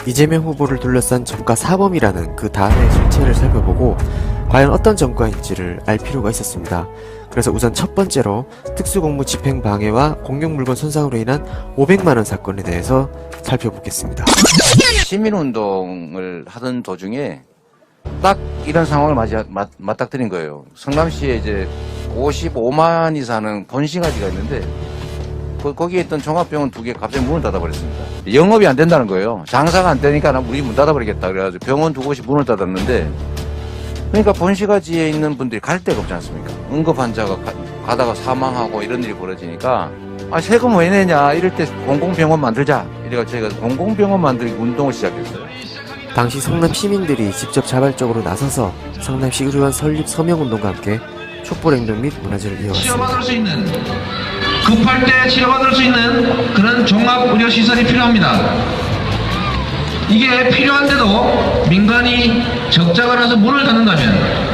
이재명 후보를 둘러싼 전과 사범이라는 그 단어의 실체를 살펴보고 과연 어떤 전과인지를 알 필요가 있었습니다. 그래서 우선 첫 번째로 특수공무 집행방해와 공용물건 손상으로 인한 500만원 사건에 대해서 살펴보겠습니다. 시민운동을 하던 도중에 딱 이런 상황을 맞닥뜨린 거예요. 성남시에 이제 55만이 사는 본시가지가 있는데 거기에 있던 종합병원 2개 갑자기 문을 닫아버렸습니다. 영업이 안 된다는 거예요. 장사가 안 되니까 우리 문 닫아버리겠다. 그래가지고 병원 2곳이 문을 닫았는데, 그러니까 본시가지에 있는 분들이 갈 데가 없지 않습니까? 응급 환자가 가다가 사망하고 이런 일이 벌어지니까 세금 왜 내냐 이럴 때 공공병원 만들자 이래가지고 저희가 공공병원 만들기 운동을 시작했어요. 당시 성남 시민들이 직접 자발적으로 나서서 성남시 의료원 설립 서명운동과 함께 촛불행동 및 문화제를 이어갔습니다. 치료받을 수 있는, 급할 때 치료받을 수 있는 그런 종합의료시설이 필요합니다. 이게 필요한데도 민간이 적자가 나서 문을 닫는다면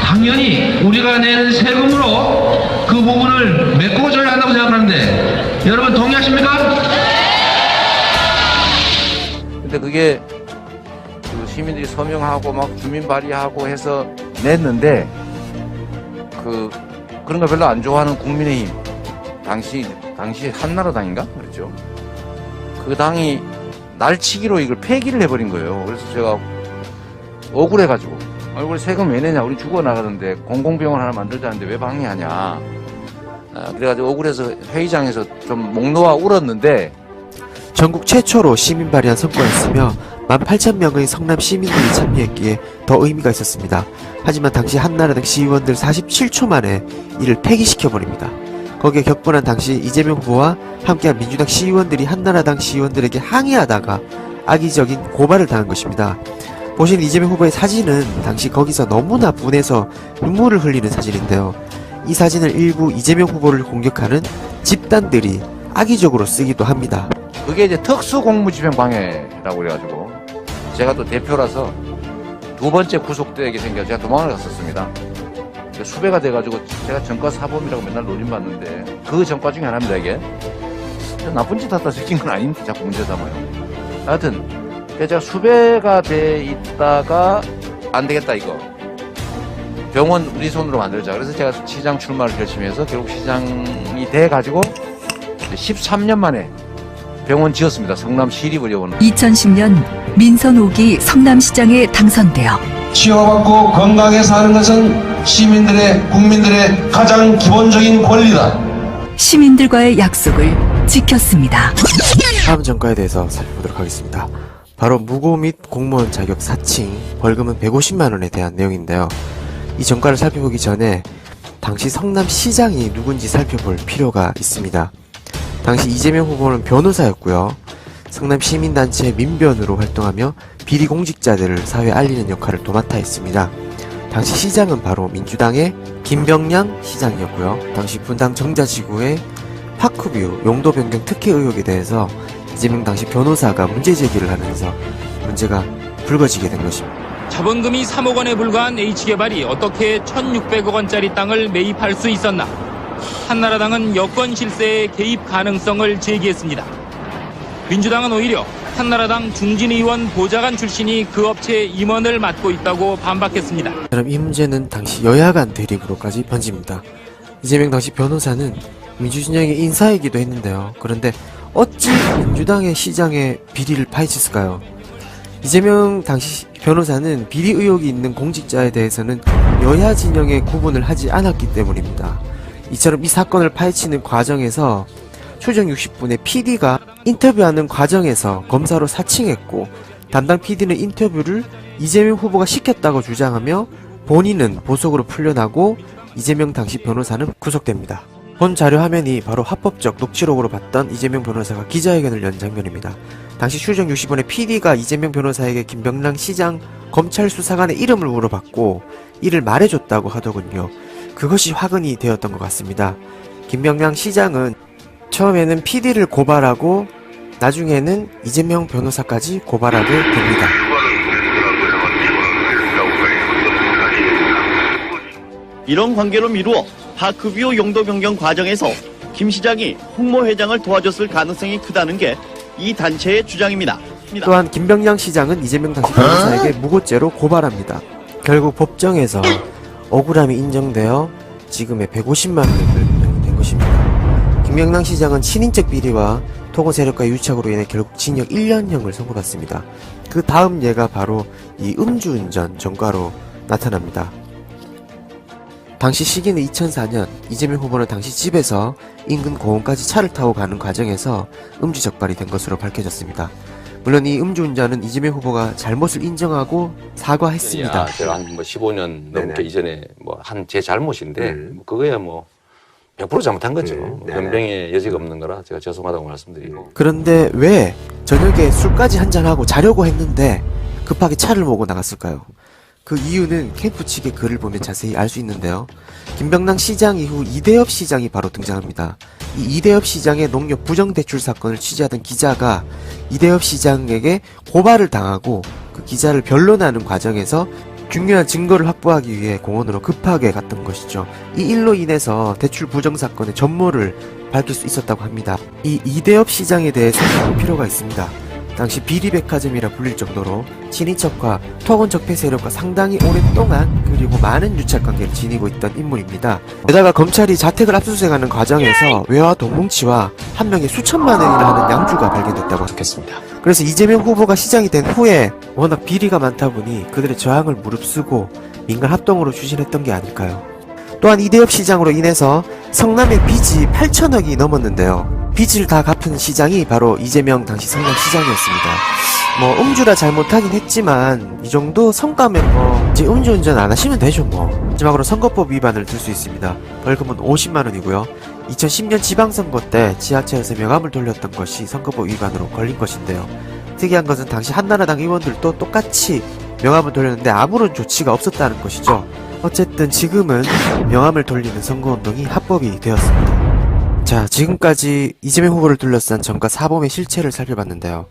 당연히 우리가 내는 세금으로 그 부분을 메꿔줘야 한다고 생각하는데 여러분 동의하십니까? 근데 그게 그 시민들이 서명하고 막 주민 발의하고 해서 냈는데 그런 거 별로 안 좋아하는 국민의힘 당시 한나라당인가 그랬죠. 그 당이 날치기로 이걸 폐기를 해버린 거예요. 그래서 제가 억울해가지고 얼굴 세금 왜 내냐, 우리 죽어나가는데 공공병원 하나 만들자는데 왜 방해하냐. 그래가지고 억울해서 회의장에서 좀 목 놓아 울었는데, 전국 최초로 시민 발의한 성과였으며 18,000명의 성남 시민들이 참여했기에 더 의미가 있었습니다. 하지만 당시 한나라당 시의원들 47초 만에 이를 폐기시켜버립니다. 거기에 격분한 당시 이재명 후보와 함께한 민주당 시의원들이 한나라당 시의원들에게 항의하다가 악의적인 고발을 당한 것입니다. 보시는 이재명 후보의 사진은 당시 거기서 너무나 분해서 눈물을 흘리는 사진인데요. 이 사진을 일부 이재명 후보를 공격하는 집단들이 악의적으로 쓰기도 합니다. 그게 이제 특수공무집행방해라고 그래가지고 제가 또 대표라서 2번째 구속되게 생겨 제가 도망을 갔었습니다. 수배가 돼가지고 제가 전과 사범이라고 맨날 놀림받는데 그 전과 중에 하나입니다. 이게 나쁜 짓 하다 생긴 건 아닌데 자꾸 문제 삼아요. 하여튼 제가 수배가 돼 있다가 안 되겠다 이거 병원 우리 손으로 만들자. 그래서 제가 시장 출마를 열심히 해서 결국 시장이 돼가지고 13년 만에 병원 지었습니다. 성남 시립의료원. 2010년 민선 5기 성남시장에 당선되어 치료받고 건강하게 사는 것은 시민들의, 국민들의 가장 기본적인 권리다. 시민들과의 약속을 지켰습니다. 다음 전과에 대해서 살펴보도록 하겠습니다. 바로 무고 및 공무원 자격 사칭, 벌금은 150만원에 대한 내용인데요. 이 전과를 살펴보기 전에 당시 성남시장이 누군지 살펴볼 필요가 있습니다. 당시 이재명 후보는 변호사였고요. 성남시민단체 민변으로 활동하며 비리 공직자들을 사회에 알리는 역할을 도맡아 했습니다. 당시 시장은 바로 민주당의 김병량 시장이었고요. 당시 분당 정자지구의 파크뷰 용도 변경 특혜 의혹에 대해서 이재명 당시 변호사가 문제 제기를 하면서 문제가 불거지게 된 것입니다. 자본금이 3억 원에 불과한 H개발이 어떻게 1,600억 원짜리 땅을 매입할 수 있었나? 한나라당은 여권 실세의 개입 가능성을 제기했습니다. 민주당은 오히려 한나라당 중진의원 보좌관 출신이 그 업체의 임원을 맡고 있다고 반박했습니다. 그럼 이 문제는 당시 여야 간 대립으로까지 번집니다. 이재명 당시 변호사는 민주진영의 인사이기도 했는데요. 그런데 어찌 민주당의 시장의 비리를 파헤쳤을까요? 이재명 당시 변호사는 비리 의혹이 있는 공직자에 대해서는 여야 진영에 구분을 하지 않았기 때문입니다. 이처럼 이 사건을 파헤치는 과정에서 초정 60분의 PD가 인터뷰하는 과정에서 검사로 사칭했고 담당 PD는 인터뷰를 이재명 후보가 시켰다고 주장하며 본인은 보석으로 풀려나고 이재명 당시 변호사는 구속됩니다. 본 자료 화면이 바로 합법적 녹취록으로 봤던 이재명 변호사가 기자회견을 연 장면입니다. 당시 추정 60분의 PD가 이재명 변호사에게 김병랑 시장 검찰 수사관의 이름을 물어봤고 이를 말해줬다고 하더군요. 그것이 화근이 되었던 것 같습니다. 김병랑 시장은 처음에는 PD를 고발하고 나중에는 이재명 변호사까지 고발하게 됩니다. 이런 관계로 미루어 파크뷰 용도 변경 과정에서 김 시장이 홍모 회장을 도와줬을 가능성이 크다는 게 이 단체의 주장입니다. 있습니다. 또한 김병량 시장은 이재명 당시 변호사에게 무고죄로 고발합니다. 결국 법정에서 억울함이 인정되어 지금의 150만 원을 된 것입니다. 김병량 시장은 친인척 비리와 토건 세력과의 유착으로 인해 결국 징역 1년형을 선고받습니다. 그 다음 예가 바로 이 음주운전 전과로 나타납니다. 당시 시기는 2004년 이재명 후보는 당시 집에서 인근 고원까지 차를 타고 가는 과정에서 음주 적발이 된 것으로 밝혀졌습니다. 물론 이 음주운전은 이재명 후보가 잘못을 인정하고 사과했습니다. 제가 한 15년 넘게 네네. 이전에 한 제 잘못인데 그거야 100% 잘못한 거죠. 변명의 여지가 없는 거라 제가 죄송하다고 말씀드리고. 그런데 왜 저녁에 술까지 한잔하고 자려고 했는데 급하게 차를 몰고 나갔을까요? 그 이유는 캠프 측의 글을 보면 자세히 알 수 있는데요. 김병남 시장 이후 이대엽 시장이 바로 등장합니다. 이 이대엽 시장의 농협 부정대출 사건을 취재하던 기자가 이대엽 시장에게 고발을 당하고 그 기자를 변론하는 과정에서 중요한 증거를 확보하기 위해 공원으로 급하게 갔던 것이죠. 이 일로 인해서 대출 부정 사건의 전모를 밝힐 수 있었다고 합니다. 이 이대엽 시장에 대해 살펴볼 필요가 있습니다. 당시 비리백화점이라 불릴 정도로 친인척과 토건 적폐 세력과 상당히 오랫동안 그리고 많은 유착관계를 지니고 있던 인물입니다. 게다가 검찰이 자택을 압수수색하는 과정에서 외화 돈 뭉치와 한 명의 수천만 원이나 하는 양주가 발견됐다고 하겠습니다. 그래서 이재명 후보가 시장이 된 후에 워낙 비리가 많다 보니 그들의 저항을 무릅쓰고 민간 합동으로 추진했던 게 아닐까요? 또한 이대엽 시장으로 인해서 성남의 빚이 8천억이 넘었는데요. 빚을 다 갚은 시장이 바로 이재명 당시 성남시장이었습니다. 음주라 잘못하긴 했지만 이 정도 성과면 이제 음주운전 안 하시면 되죠 마지막으로 선거법 위반을 들 수 있습니다. 벌금은 50만원이고요. 2010년 지방선거 때 지하철에서 명함을 돌렸던 것이 선거법 위반으로 걸린 것인데요. 특이한 것은 당시 한나라당 의원들도 똑같이 명함을 돌렸는데 아무런 조치가 없었다는 것이죠. 어쨌든 지금은 명함을 돌리는 선거운동이 합법이 되었습니다. 자, 지금까지 이재명 후보를 둘러싼 전과 사범의 실체를 살펴봤는데요.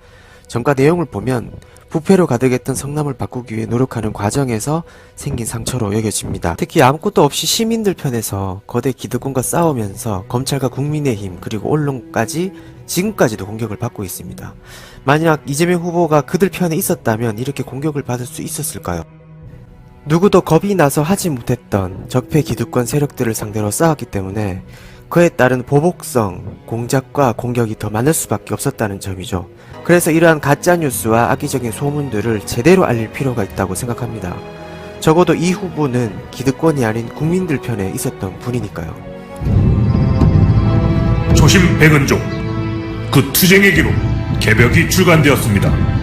전과 내용을 보면 부패로 가득했던 성남을 바꾸기 위해 노력하는 과정에서 생긴 상처로 여겨집니다. 특히 아무것도 없이 시민들 편에서 거대 기득권과 싸우면서 검찰과 국민의힘 그리고 언론까지 지금까지도 공격을 받고 있습니다. 만약 이재명 후보가 그들 편에 있었다면 이렇게 공격을 받을 수 있었을까요? 누구도 겁이 나서 하지 못했던 적폐 기득권 세력들을 상대로 싸웠기 때문에 그에 따른 보복성, 공작과 공격이 더 많을 수밖에 없었다는 점이죠. 그래서 이러한 가짜뉴스와 악의적인 소문들을 제대로 알릴 필요가 있다고 생각합니다. 적어도 이 후보는 기득권이 아닌 국민들 편에 있었던 분이니까요. 조심 백은종 그 투쟁의 기록 개벽이 출간되었습니다.